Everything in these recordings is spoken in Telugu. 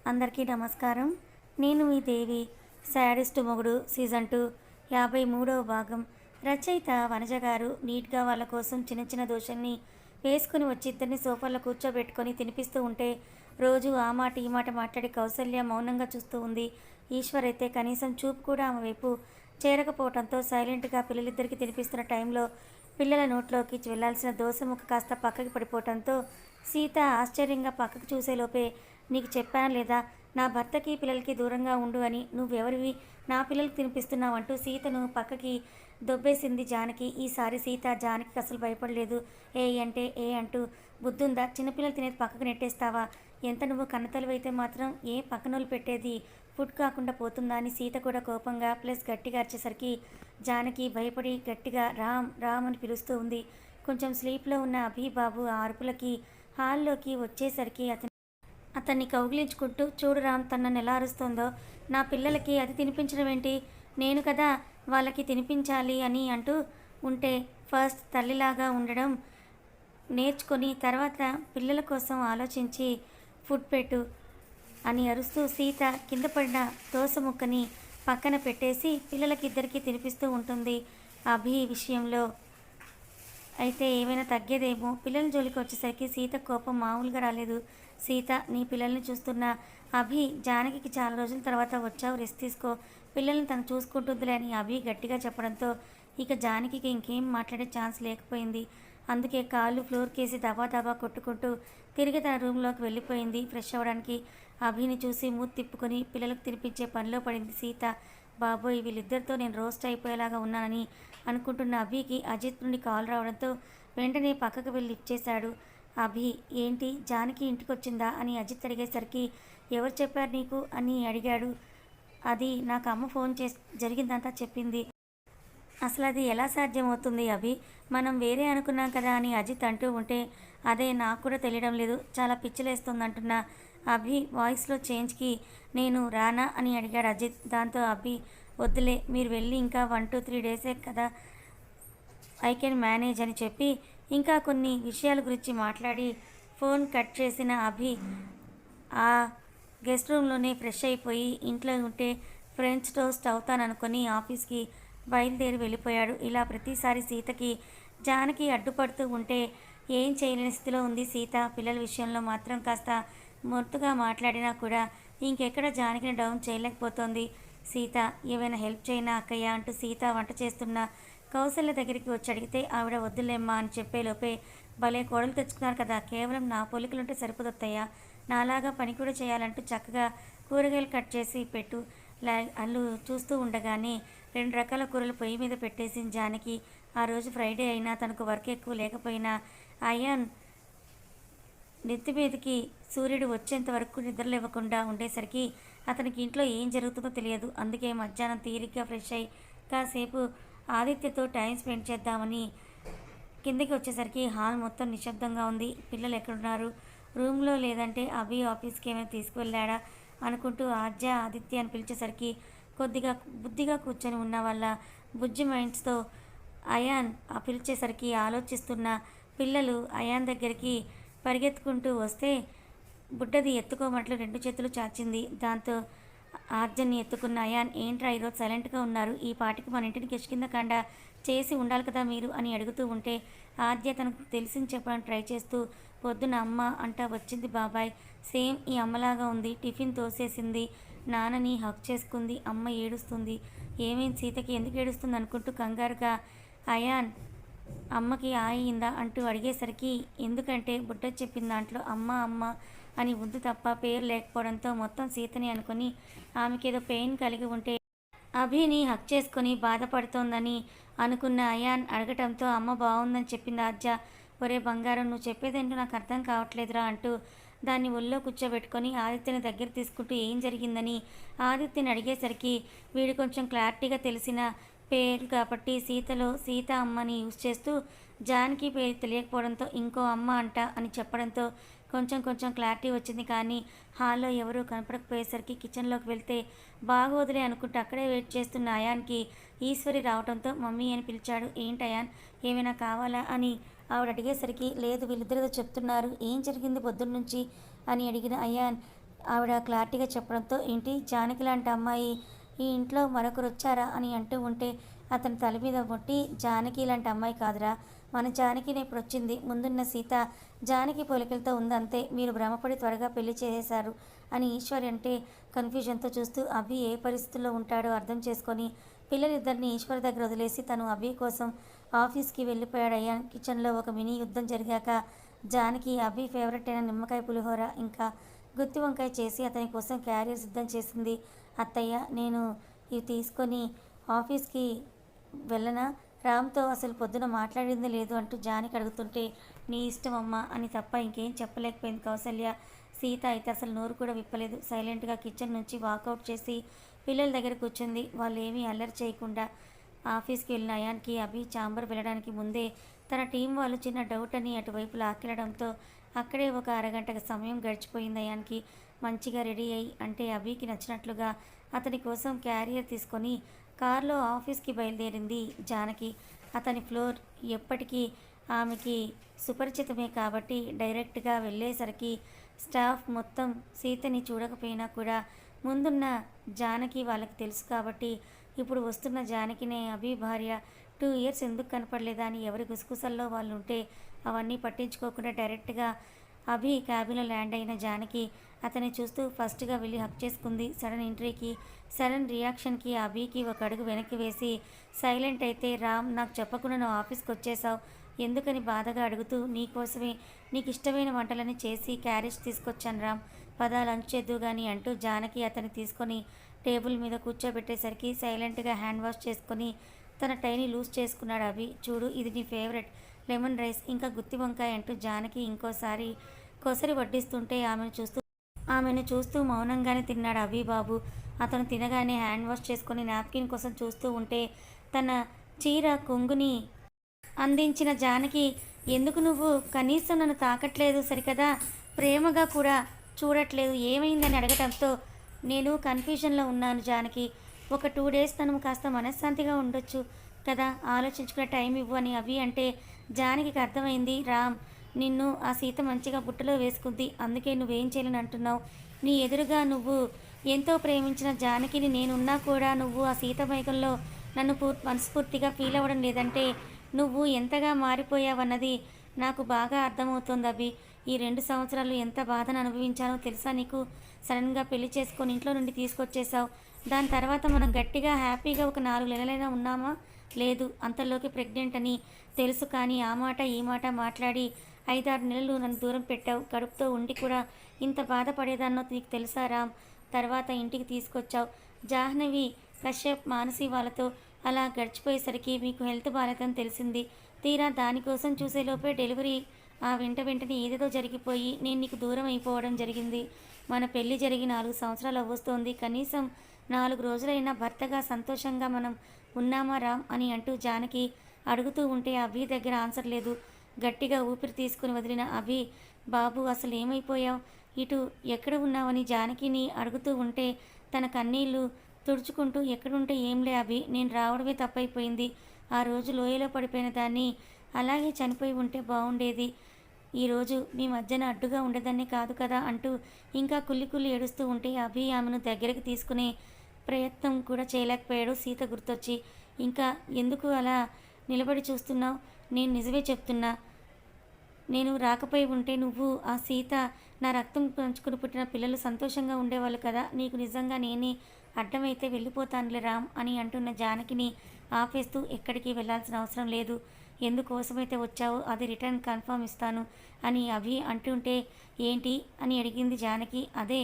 అందరికీ నమస్కారం. నేను మీ దేవి. శాడిస్ట్ మొగుడు సీజన్ 2 53వ భాగం. రచయిత వనజ గారు నీట్గా వాళ్ళ కోసం చిన్న చిన్న దోశల్ని వేసుకుని వచ్చి ఇద్దరిని సోఫాలో కూర్చోబెట్టుకొని తినిపిస్తూ ఉంటే రోజు ఆ మాట ఈ మాట మాట్లాడి కౌసల్య మౌనంగా చూస్తూ ఉంది. ఈశ్వర్ అయితే కనీసం చూపు కూడా ఆమె వైపు చేరకపోవడంతో సైలెంట్గా పిల్లలిద్దరికీ తినిపిస్తున్న టైంలో పిల్లల నోట్లోకి వెళ్లాల్సిన దోశ ముక్క కాస్త పక్కకి పడిపోవడంతో సీత ఆశ్చర్యంగా పక్కకు చూసేలోపే, నీకు చెప్పానా లేదా, నా భర్తకి పిల్లలకి దూరంగా ఉండు అని, నువ్వెవరివి నా పిల్లలకి తినిపిస్తున్నావు అంటూ సీతను పక్కకి దొబ్బేసింది జానకి. ఈసారి సీత జానకి అసలు భయపడలేదు. ఏ అంటే ఏ అంటూ, బుద్ధుందా, చిన్నపిల్లలు తినేది పక్కకు నెట్టేస్తావా, ఎంత నువ్వు కన్నతలువైతే మాత్రం ఏ పక్కనోళ్ళు పెట్టేది ఫుడ్ కాకుండా పోతుందా అని సీత కూడా కోపంగా ప్లస్ గట్టిగా అరిచేసరికి జానకి భయపడి గట్టిగా రామ్ రామ్ అని పిలుస్తూ ఉంది. కొంచెం స్లీప్లో ఉన్న అభిబాబు ఆ అరుపులకి హాల్లోకి వచ్చేసరికి అతన్ని కౌగిలించుకుంటూ, చూడు రామ్ తనను ఎలా అరుస్తుందో, నా పిల్లలకి అది తినిపించడం ఏంటి, నేను కదా వాళ్ళకి తినిపించాలి అని అంటూ ఉంటే ఫస్ట్ తల్లిలాగా ఉండడం నేర్చుకొని తర్వాత పిల్లల కోసం ఆలోచించి ఫుడ్ పెట్టు అని అరుస్తూ సీత కింద పడిన దోస ముక్కని పక్కన పెట్టేసి పిల్లలకి ఇద్దరికీ తినిపిస్తూ ఉంటుంది. అభి విషయంలో అయితే ఏమైనా తగ్గేదేమో. పిల్లల జోలికి వచ్చేసరికి సీత కోపం మామూలుగా రాలేదు. సీత, నీ పిల్లల్ని చూస్తున్న అభి, జానకి చాలా రోజుల తర్వాత వచ్చావు, రెస్ట్ తీసుకో, పిల్లల్ని తను చూసుకుంటుందిలే అని అభి గట్టిగా చెప్పడంతో ఇక జానకి ఇంకేం మాట్లాడే ఛాన్స్ లేకపోయింది. అందుకే కాళ్ళు ఫ్లోర్కేసి దబా దబా కొట్టుకుంటూ తిరిగి తన రూమ్లోకి వెళ్ళిపోయింది ఫ్రెష్ అవ్వడానికి. అభిని చూసి మూతి తిప్పుకొని పిల్లలకు తినిపించే పనిలో పడింది సీత. బాబోయ్, వీళ్ళిద్దరితో నేను రోస్ట్ అయిపోయేలాగా ఉన్నానని అనుకుంటున్న అభికి అజిత్ నుండి కాల్ రావడంతో వెంటనే పక్కకు వెళ్ళి లిఫ్ట్ చేశాడు. అభి, ఏంటి జానకి ఇంటికి వచ్చిందా అని అజిత్ అడిగేసరికి, ఎవరు చెప్పారు నీకు అని అడిగాడు. అది నాకు అమ్మ ఫోన్ చేసి జరిగిందంతా చెప్పింది. అసలు అది ఎలా సాధ్యమవుతుంది అభి, మనం వేరే అనుకున్నాం కదా అని అజిత్ అంటూ ఉంటే, అదే నాకు కూడా తెలియడం లేదు, చాలా పిచ్చిలేస్తుందంటున్న అభి వాయిస్లో చేంజ్కి, నేను రానా అని అడిగాడు అజిత్. దాంతో అభి, వద్దులే మీరు వెళ్ళి ఇంకా 1-2-3 డేసే కదా, ఐ కెన్ మేనేజ్ అని చెప్పి ఇంకా కొన్ని విషయాల గురించి మాట్లాడి ఫోన్ కట్ చేసిన అభి ఆ గెస్ట్ రూమ్లోనే ఫ్రెష్ అయిపోయి ఇంట్లో ఉంటే ఫ్రెంచ్ టోస్ట్ అవుతాననుకొని ఆఫీస్కి బయలుదేరి వెళ్ళిపోయాడు. ఇలా ప్రతిసారి సీతకి జానకి అడ్డుపడుతూ ఉంటే ఏం చేయలేని స్థితిలో ఉంది సీత. పిల్లల విషయంలో మాత్రం కాస్త మొత్తుగా మాట్లాడినా కూడా ఇంకెక్కడ జానకిని డౌన్ చేయలేకపోతోంది సీత. ఏమైనా హెల్ప్ చేయనా అక్కయ్య అంటూ సీత వంట చేస్తున్న కౌసల్య దగ్గరికి వచ్చి అడిగితే ఆవిడ వద్దులేమ్మా అని చెప్పేలోపే, భలే కోడలు తెచ్చుకున్నారు కదా, కేవలం నా పోలికలుంటే సరిపోదత్తయ్యా, నాలాగా పని కూడా చేయాలంటూ చక్కగా కూరగాయలు కట్ చేసి పెట్టు అల్లు చూస్తూ ఉండగానే 2 రకాల కూరలు పొయ్యి మీద పెట్టేసింది జానకి. ఆ రోజు ఫ్రైడే అయినా తనకు వర్క్ ఎక్కువ లేకపోయినా అయాన్ నెత్తి మీదకి సూర్యుడు వచ్చేంత వరకు నిద్రలేవ్వకుండా ఉండేసరికి అతనికి ఇంట్లో ఏం జరుగుతుందో తెలియదు. అందుకే మధ్యాహ్నం తీరిగ్గా ఫ్రెష్ అయ్యి కాసేపు ఆదిత్యతో టైం స్పెండ్ చేద్దామని కిందకి వచ్చేసరికి హాల్ మొత్తం నిశ్శబ్దంగా ఉంది. పిల్లలు ఎక్కడున్నారు, రూమ్లో లేదంటే అభి ఆఫీస్కి ఏమైనా తీసుకువెళ్ళాడా అనుకుంటూ ఆద్య ఆదిత్య అని పిలిచేసరికి కొద్దిగా బుద్ధిగా కూర్చొని ఉన్న వాళ్ళ బుజ్జి మైండ్స్తో అయాన్ ఆ పిలిచేసరికి ఆలోచిస్తున్న పిల్లలు అయాన్ దగ్గరికి పరిగెత్తుకుంటూ వస్తే బుడ్డది ఎత్తుకోమట్లు 2 చేతులు చాచింది. దాంతో ఆర్జన్ని ఎత్తుకున్న అయాన్, ఏంట్రా ఈరోజు సైలెంట్గా ఉన్నారు, ఈ పాటికి మన ఇంటిని కిష్కిందకాండ చేసి ఉండాలి కదా మీరు అని అడుగుతూ ఉంటే ఆద్య తనకు తెలిసింది చెప్పడానికి ట్రై చేస్తూ, పొద్దున అమ్మ అంటా వచ్చింది బాబాయ్, సేమ్ ఈ అమ్మలాగా ఉంది, టిఫిన్ తోసేసింది, నాన్నని హక్ చేసుకుంది, అమ్మ ఏడుస్తుంది, ఏమైంది సీతకి, ఎందుకు ఏడుస్తుంది అనుకుంటూ కంగారుగా అయాన్ అమ్మకి ఆయిందా అంటూ అడిగేసరికి, ఎందుకంటే బుడ్డ చెప్పిన దాంట్లో అమ్మ అమ్మ అని ఉంది తప్ప పేరు లేకపోవడంతో మొత్తం సీతని అనుకుని ఆమెకేదో పెయిన్ కలిగి ఉంటే అభిని హక్ చేసుకొని బాధపడుతోందని అనుకున్న అయాన్ అడగటంతో అమ్మ బాగుందని చెప్పింది ఆద్య. ఒరే బంగారం, నువ్వు చెప్పేదేంటో నాకు అర్థం కావట్లేదురా అంటూ దాన్ని ఒళ్ళో కూర్చోబెట్టుకొని ఆదిత్యని దగ్గర తీసుకుంటూ ఏం జరిగిందని ఆదిత్యని అడిగేసరికి, వీడు కొంచెం క్లారిటీగా తెలిసిన పేరు కాబట్టి సీతలో సీత అమ్మని యూజ్ చేస్తూ జానకి పేరు తెలియకపోవడంతో ఇంకో అమ్మ అంట అని చెప్పడంతో కొంచెం కొంచెం క్లారిటీ వచ్చింది. కానీ హాల్లో ఎవరూ కనపడకపోయేసరికి కిచెన్లోకి వెళ్తే బాగోదులే అనుకుంటూ అక్కడే వెయిట్ చేస్తున్న అయాన్కి ఈశ్వరి రావడంతో మమ్మీ అని పిలిచాడు. ఏంటి అయాన్, ఏమైనా కావాలా అని ఆవిడ అడిగేసరికి, లేదు వీళ్ళిద్దరితో చెప్తున్నారు, ఏం జరిగింది పొద్దున్నుంచి అని అడిగిన అయాన్, ఆవిడ క్లారిటీగా చెప్పడంతో ఏంటి జానకి లాంటి అమ్మాయి ఈ ఇంట్లో మరొకరు వచ్చారా అని అంటూ ఉంటే అతని తల మీద కొట్టి జానకి లాంటి అమ్మాయి కాదురా, మన జానకినే ఇప్పుడు వచ్చింది. ముందున్న సీత జానకి పోలికలతో ఉందంతే. మీరు భ్రమపడి త్వరగా పెళ్లి చేసేశారు అని ఈశ్వరి అంటే కన్ఫ్యూజన్తో చూస్తూ అభి ఏ పరిస్థితుల్లో ఉంటాడో అర్థం చేసుకొని పిల్లలిద్దరిని ఈశ్వర్ దగ్గర వదిలేసి తను అభి కోసం ఆఫీస్కి వెళ్ళిపోయాడు. అయ్యా కిచెన్లో ఒక మినీ యుద్ధం జరిగాక జానకి అభి ఫేవరెట్ అయిన నిమ్మకాయ పులిహోర ఇంకా గుత్తి వంకాయ చేసి అతని కోసం క్యారియర్ సిద్ధం చేసింది. అత్తయ్య నేను ఇవి తీసుకొని ఆఫీస్కి వెళ్ళనా, రామ్తో అసలు పొద్దున మాట్లాడింది లేదు అంటూ జానకి అడుగుతుంటే నీ ఇష్టం అమ్మా అని తప్ప ఇంకేం చెప్పలేకపోయింది కౌసల్య. సీత అయితే అసలు నోరు కూడా విప్పలేదు. సైలెంట్గా కిచెన్ నుంచి వాకౌట్ చేసి పిల్లల దగ్గర కూర్చుంది. వాళ్ళు ఏమీ అల్లరి చేయకుండా. ఆఫీస్కి వెళ్ళిన అయాన్కి అభి ఛాంబర్ వెళ్ళడానికి ముందే తన టీం వాళ్ళు చిన్న డౌట్ అని అటువైపు లాక్కెళ్ళడంతో అక్కడే ఒక అరగంట సమయం గడిచిపోయింది. అయాన్కి మంచిగా రెడీ అయ్యి అంటే అభికి నచ్చినట్లుగా అతని కోసం క్యారియర్ తీసుకొని కారులో ఆఫీస్కి బయలుదేరింది జానకి. అతని ఫ్లోర్ ఎప్పటికీ ఆమెకి సుపరిచితమే కాబట్టి డైరెక్ట్గా వెళ్ళేసరికి స్టాఫ్ మొత్తం సీతని చూడకపోయినా కూడా ముందున్న జానకి వాళ్ళకి తెలుసు కాబట్టి ఇప్పుడు వస్తున్న జానకినే అభి భార్య 2 ఇయర్స్ ఎందుకు కనపడలేదా అని ఎవరి గుసగుసల్లో వాళ్ళు ఉంటే అవన్నీ పట్టించుకోకుండా డైరెక్ట్గా అభి క్యాబిన్లో ల్యాండ్ అయిన జానకి అతన్ని చూస్తూ ఫస్ట్గా వెళ్ళి హక్ చేసుకుంది. సడన్ ఎంట్రీకి సడన్ రియాక్షన్కి అభికి ఒక అడుగు వెనక్కి వేసి సైలెంట్ అయితే రామ్ నాకు చెప్పకుండా నువ్వు ఆఫీస్కి వచ్చేసావు ఎందుకని బాధగా అడుగుతూ నీకోసమే నీకు ఇష్టమైన వంటలని చేసి క్యారేజ్ తీసుకొచ్చాను రామ్, పదా లంచ్ చేద్దు కానీ అంటూ జానకి అతన్ని తీసుకొని టేబుల్ మీద కూర్చోబెట్టేసరికి సైలెంట్గా హ్యాండ్ వాష్ చేసుకొని తన టైని లూజ్ చేసుకున్నాడు అభి. చూడు ఇది నీ ఫేవరెట్ లెమన్ రైస్ ఇంకా గుత్తి వంకాయ అంటూ జానకి ఇంకోసారి కొసరి వడ్డిస్తుంటే ఆమెను చూస్తూ మౌనంగానే తిన్నాడు అభి బాబు. అతను తినగానే హ్యాండ్ వాష్ చేసుకొని నాప్కిన్ కోసం చూస్తూ ఉంటే తన చీర కొంగుని అందించిన జానకి ఎందుకు నువ్వు కనీసం నన్ను తాకట్లేదు సరికదా, ప్రేమగా కూడా చూడట్లేదు ఏమైందని అడగటంతో నేను కన్ఫ్యూజన్లో ఉన్నాను జానకి, ఒక 2 డేస్ తను కాస్త మనశ్శాంతిగా ఉండొచ్చు కదా, ఆలోచించుకునే టైం ఇవ్వు అని అవి అంటే జానకి అర్థమైంది. రామ్ నిన్ను ఆ సీత మంచిగా బుట్టలో వేసుకుంది అందుకే నువ్వేం చేయాలని అంటున్నావు, నీ ఎదురుగా నువ్వు ఎంతో ప్రేమించిన జానకిని నేనున్నా కూడా నువ్వు ఆ సీత మైకంలో నన్ను మనస్ఫూర్తిగా ఫీల్ అవ్వడం లేదంటే నువ్వు ఎంతగా మారిపోయావన్నది నాకు బాగా అర్థమవుతోంది అభి. ఈ 2 సంవత్సరాలు ఎంత బాధను అనుభవించానో తెలుసా నీకు, సడన్గా పెళ్లి చేసుకొని ఇంట్లో నుండి తీసుకొచ్చేసావు, దాని తర్వాత మనం గట్టిగా హ్యాపీగా ఒక 4 నెలలైనా ఉన్నామా, లేదు అంతలోకి ప్రెగ్నెంట్ అని తెలుసు కానీ ఆ మాట ఈ మాట మాట్లాడి 5-6 నెలలు నన్ను దూరం పెట్టావు, కడుపుతో ఉండి కూడా ఇంత బాధపడేదాన్నో నీకు తెలుసా రామ్, తర్వాత ఇంటికి తీసుకొచ్చావు, జాహ్నవి కశ్యప్ మానసి వాళ్ళతో అలా గడిచిపోయేసరికి మీకు హెల్త్ బాగాలేదని తెలిసింది, తీరా దానికోసం చూసేలోపే డెలివరీ, ఆ వెంటనే ఏదేదో జరిగిపోయి నేను నీకు దూరం అయిపోవడం జరిగింది, మన పెళ్లి జరిగి 4 సంవత్సరాలు అవ్వస్తోంది, కనీసం 4 రోజులైనా భర్తగా సంతోషంగా మనం ఉన్నామా రామ్ అని అంటూ జానకి అడుగుతూ ఉంటే అభి దగ్గర ఆన్సర్ లేదు. గట్టిగా ఊపిరి తీసుకుని వదిలిన అభి బాబు అసలు ఏమైపోయావు, ఇటు ఎక్కడ ఉన్నావని జానకిని అడుగుతూ ఉంటే తన కన్నీళ్లు తుడుచుకుంటూ ఎక్కడుంటే ఏంలే అభి, నేను రావడమే తప్పైపోయింది, ఆ రోజు లోయలో పడిపోయిన దాన్ని అలాగే చనిపోయి ఉంటే బాగుండేది, ఈరోజు మీ మధ్యన అడ్డుగా ఉండేదాన్ని కాదు కదా అంటూ ఇంకా కుల్లి ఏడుస్తూ ఉంటే అభి ఆమెను దగ్గరికి తీసుకునే ప్రయత్నం కూడా చేయలేకపోయాడు. సీత గుర్తొచ్చి ఇంకా ఎందుకు అలా నిలబడి చూస్తున్నావు, నేను నిజమే చెప్తున్నా, నేను రాకపోయి ఉంటే నువ్వు ఆ సీత నా రక్తం పంచుకుని పుట్టిన పిల్లలు సంతోషంగా ఉండేవాళ్ళు కదా, నీకు నిజంగా నేనే అడ్డమైతే వెళ్ళిపోతానులే రామ్ అని అంటున్న జానకిని ఆపేస్తూ ఎక్కడికి వెళ్ళాల్సిన అవసరం లేదు, ఎందుకోసమైతే వచ్చావో అది రిటర్న్ కన్ఫర్మ్ ఇస్తాను అని అభి అంటుంటే ఏంటి అని అడిగింది జానకి. అదే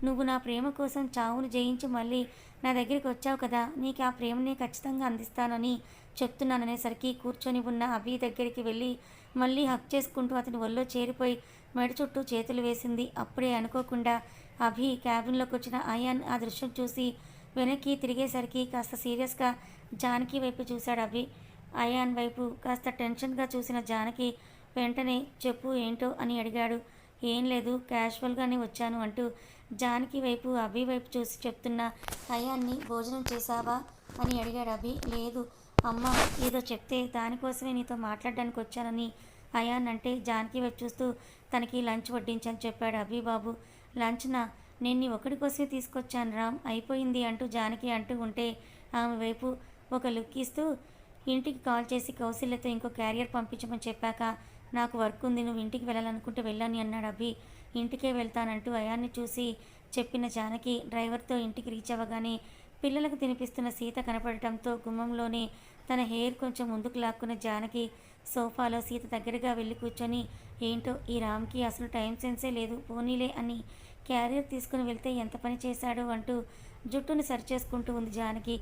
నువ్వు నా ప్రేమ కోసం చావును జయించి మళ్ళీ నా దగ్గరికి వచ్చావు కదా, నీకు ఆ ప్రేమని ఖచ్చితంగా అందిస్తానని చెప్తున్నాననేసరికి కూర్చొని ఉన్న అభి దగ్గరికి వెళ్ళి మళ్ళీ హక్ చేసుకుంటూ అతని ఒళ్ళో చేరిపోయి మెడ చుట్టూ చేతులు వేసింది. అప్పుడే అనుకోకుండా అభి క్యాబిన్లోకి వచ్చిన అయాన్ ఆ దృశ్యం చూసి వెనక్కి తిరిగేసరికి కాస్త సీరియస్గా జానకి వైపు చూశాడు అభి. అయాన్ వైపు కాస్త టెన్షన్గా చూసిన జానకి వెంటనే చెప్పు ఏంటో అని అడిగాడు. ఏం లేదు క్యాజువల్గానే వచ్చాను అంటూ జానకి వైపు అభి వైపు చూసి చెప్తున్న అయాన్ని భోజనం చేశావా అని అడిగాడు అభి. లేదు అమ్మ ఏదో చెప్తే దానికోసమే నీతో మాట్లాడడానికి వచ్చానని అయాన్ అంటే జానకి వైపు చూస్తూ తనకి లంచ్ వడ్డించని చెప్పాడు అభి. బాబు లంచ్నా, నేను నీ ఒక్కడి కోసమే తీసుకొచ్చాను రామ్, అయిపోయింది అంటూ జానకి అంటూ ఉంటే ఆమె వైపు ఒక లుక్ ఇస్తూ ఇంటికి కాల్ చేసి కౌశల్యతో ఇంకో క్యారియర్ పంపించమని చెప్పాక నాకు వర్క్ ఉంది, నువ్వు ఇంటికి వెళ్ళాలనుకుంటే వెళ్ళని అన్నాడు అభి. ఇంటికే వెళ్తానంటూ అయాన్ని చూసి చెప్పిన జానకి డ్రైవర్తో ఇంటికి రీచ్ అవ్వగానే పిల్లలకు తినిపిస్తున్న సీత కనపడటంతో గుమ్మంలోనే తన హెయిర్ కొంచెం ముందుకు లాక్కున్న జానకి సోఫాలో సీత దగ్గరగా వెళ్ళి కూర్చొని ఏంటో ఈ రామ్కి అసలు టైం సెన్సే లేదు, పోనీలే అని క్యారియర్ తీసుకుని వెళ్తే ఎంత పని చేశాడో అంటూ జుట్టును సరిచేసుకుంటూ ఉంది జానకి.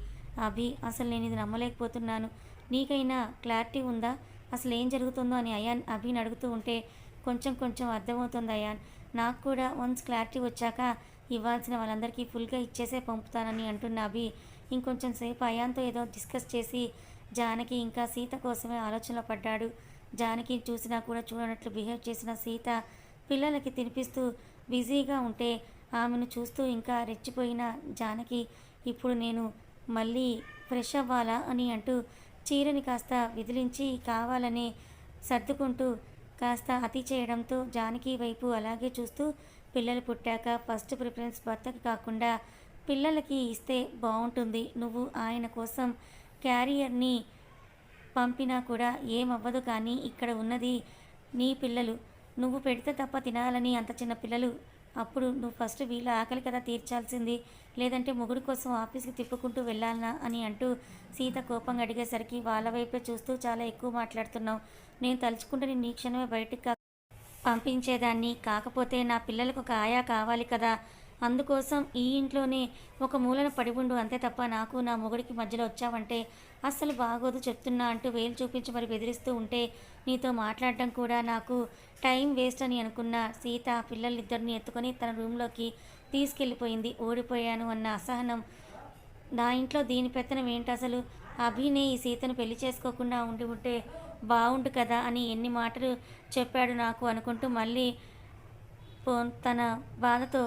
అభి అసలు నేను ఇది నమ్మలేకపోతున్నాను, నీకైనా క్లారిటీ ఉందా, అసలు ఏం జరుగుతుందో అని అయాన్ అభిని అడుగుతూ ఉంటే కొంచెం కొంచెం అర్థమవుతుంది అయాన్, నాకు కూడా వన్స్ క్లారిటీ వచ్చాక ఇవ్వాల్సిన వాళ్ళందరికీ ఫుల్గా ఇచ్చేసే పంపుతానని అంటున్న అభి ఇంకొంచెం సేపు అయాన్తో ఏదో డిస్కస్ చేసి జానకి ఇంకా సీత కోసమే ఆలోచనలో పడ్డాడు. జానకి చూసినా కూడా చూడనట్లు బిహేవ్ చేసిన సీత పిల్లలకి తినిపిస్తూ బిజీగా ఉంటే ఆమెను చూస్తూ ఇంకా రెచ్చిపోయిన జానకి ఇప్పుడు నేను మళ్ళీ ఫ్రెష్ అవ్వాలా అని అంటూ చీరని కాస్త విదిలించి కావాలనే సర్దుకుంటూ కాస్త అతి చేయడంతో జానకి వైపు అలాగే చూస్తూ పిల్లలు పుట్టాక ఫస్ట్ ప్రిఫరెన్స్ భర్తకి కాకుండా పిల్లలకి ఇస్తే బాగుంటుంది, నువ్వు ఆయన కోసం క్యారియర్ని పంపినా కూడా ఏమవ్వదు, కానీ ఇక్కడ ఉన్నది నీ పిల్లలు, నువ్వు పెడితే తప్ప తినాలని అంత చిన్న పిల్లలు, అప్పుడు నువ్వు ఫస్ట్ వీళ్ళ ఆకలి కదా తీర్చాల్సింది, లేదంటే మొగుడు కోసం ఆఫీస్కి తిప్పుకుంటూ వెళ్ళాలనా అని అంటూ సీత కోపంగా అడిగేసరికి వాళ్ళ వైపే చూస్తూ చాలా ఎక్కువ మాట్లాడుతున్నావు, నేను తలుచుకుంటే నేను ఈ క్షణమే బయటికి పంపించేదాన్ని, కాకపోతే నా పిల్లలకు ఒక ఆయా కావాలి కదా, అందుకోసం ఈ ఇంట్లోనే ఒక మూలన పడి ఉండు అంతే తప్ప నాకు నా మొగుడికి మధ్యలో వచ్చావంటే అస్సలు బాగోదు చెప్తున్నా అంటూ వేలు చూపించి మరి బెదిరిస్తూ ఉంటే నీతో మాట్లాడడం కూడా నాకు టైం వేస్ట్ అని అనుకున్న సీత పిల్లలిద్దరిని ఎత్తుకొని తన రూమ్లోకి తీసుకెళ్ళిపోయింది. ఓడిపోయాను అన్న అసహనం, నా ఇంట్లో దీని పెత్తనం ఏంటి అసలు, అభినే ఈ సీతను పెళ్లి చేసుకోకుండా ఉంటే బాగుండు కదా అని ఎన్ని మాటలు చెప్పాడు నాకు అనుకుంటూ మళ్ళీ తన బాధతో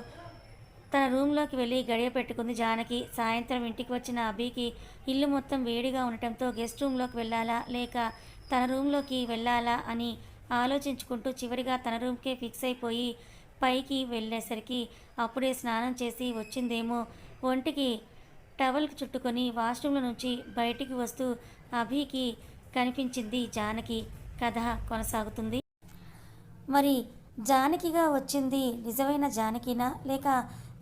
తన రూమ్లోకి వెళ్ళి గడియ పెట్టుకుంది జానకి. సాయంత్రం ఇంటికి వచ్చిన అభికి ఇల్లు మొత్తం వేడిగా ఉండటంతో గెస్ట్ రూమ్లోకి వెళ్ళాలా లేక తన రూమ్లోకి వెళ్ళాలా అని ఆలోచించుకుంటూ చివరిగా తన రూమ్కే ఫిక్స్ అయిపోయి పైకి వెళ్ళేసరికి అప్పుడే స్నానం చేసి వచ్చిందేమో ఒంటికి టవల్కి చుట్టుకొని వాష్రూమ్లో నుంచి బయటికి వస్తూ అభికి కనిపించింది జానకి. కథ కొనసాగుతుంది. మరి జానకిగా వచ్చింది నిజమైన జానకినా లేక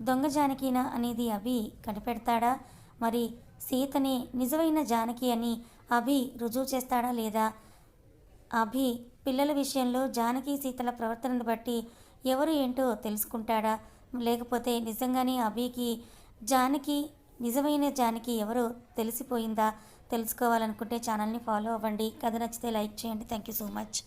దొంగ జానకినా అనేది అభి కనిపెడతాడా? మరి సీతని నిజమైన జానకి అని అభి రుజువు చేస్తాడా లేదా? అభి పిల్లల విషయంలో జానకి సీతల ప్రవర్తనను బట్టి ఎవరు ఏంటో తెలుసుకుంటాడా, లేకపోతే నిజంగానే అభికి జానకి నిజమైన జానకి ఎవరో తెలిసిపోయిందా? తెలుసుకోవాలనుకుంటే ఛానల్ని ఫాలో అవ్వండి. కథ నచ్చితే లైక్ చేయండి. Thank you so much.